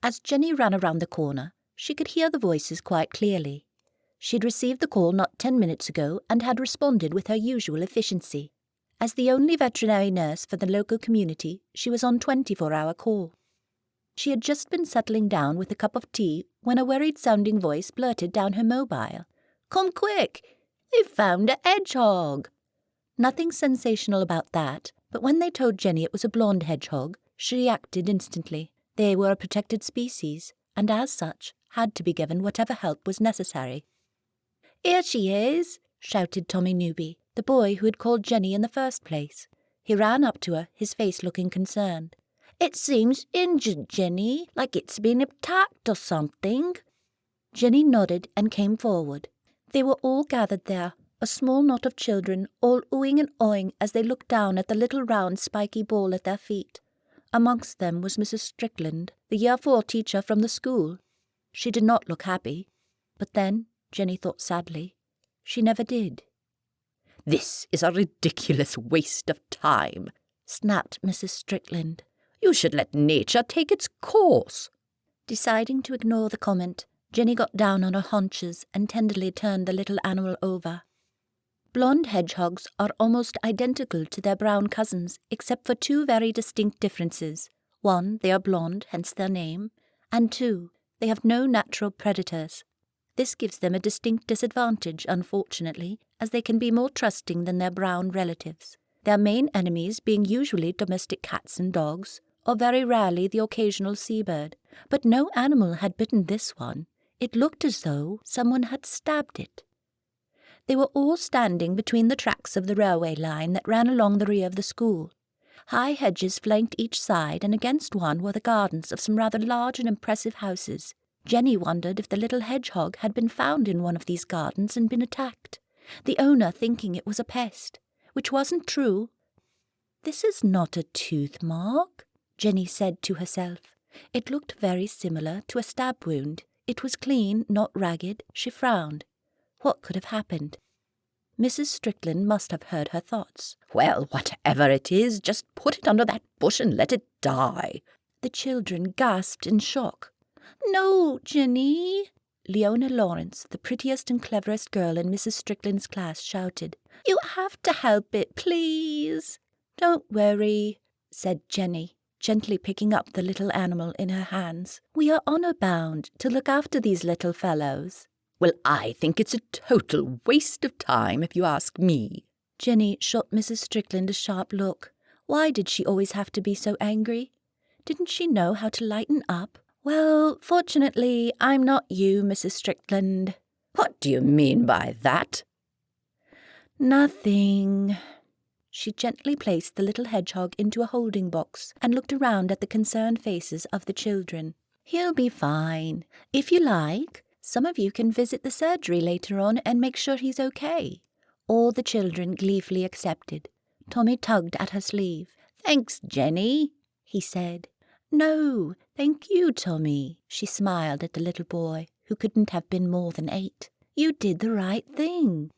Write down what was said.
As Jenny ran around the corner, she could hear the voices quite clearly. She'd received the call not 10 minutes ago and had responded with her usual efficiency. As the only veterinary nurse for the local community, she was on 24-hour call. She had just been settling down with a cup of tea when a worried-sounding voice blurted down her mobile. "Come quick! They've found a hedgehog!" Nothing sensational about that, but when they told Jenny it was a blonde hedgehog, she reacted instantly. They were a protected species, and as such, had to be given whatever help was necessary. "Here she is!" shouted Tommy Newby, the boy who had called Jenny in the first place. He ran up to her, his face looking concerned. "It seems injured, Jenny, like it's been attacked or something." Jenny nodded and came forward. They were all gathered there, a small knot of children, all oohing and awing as they looked down at the little round spiky ball at their feet. Amongst them was Mrs. Strickland, the Year 4 teacher from the school. She did not look happy, but then, Jenny thought sadly, she never did. "This is a ridiculous waste of time," snapped Mrs. Strickland. "You should let nature take its course." Deciding to ignore the comment, Jenny got down on her haunches and tenderly turned the little animal over. Blonde hedgehogs are almost identical to their brown cousins, except for two very distinct differences. One, they are blonde, hence their name, and two, they have no natural predators. This gives them a distinct disadvantage, unfortunately, as they can be more trusting than their brown relatives, their main enemies being usually domestic cats and dogs, or very rarely the occasional seabird. But no animal had bitten this one. It looked as though someone had stabbed it. They were all standing between the tracks of the railway line that ran along the rear of the school. High hedges flanked each side, and against one were the gardens of some rather large and impressive houses. Jenny wondered if the little hedgehog had been found in one of these gardens and been attacked, the owner thinking it was a pest, which wasn't true. "This is not a tooth mark," Jenny said to herself. It looked very similar to a stab wound. It was clean, not ragged. She frowned. What could have happened? Mrs. Strickland must have heard her thoughts. "Well, whatever it is, just put it under that bush and let it die." The children gasped in shock. "No, Jenny!" Leona Lawrence, the prettiest and cleverest girl in Mrs. Strickland's class, shouted. "You have to help it, please." "Don't worry," said Jenny, gently picking up the little animal in her hands. "We are honour-bound to look after these little fellows." "Well, I think it's a total waste of time, if you ask me." Jenny shot Mrs. Strickland a sharp look. Why did she always have to be so angry? Didn't she know how to lighten up? "Well, fortunately, I'm not you, Mrs. Strickland." "What do you mean by that?" "Nothing." She gently placed the little hedgehog into a holding box and looked around at the concerned faces of the children. "He'll be fine. If you like, some of you can visit the surgery later on and make sure he's okay." All the children gleefully accepted. Tommy tugged at her sleeve. "Thanks, Jenny," he said. "No, thank you, Tommy." She smiled at the little boy, who couldn't have been more than 8. "You did the right thing."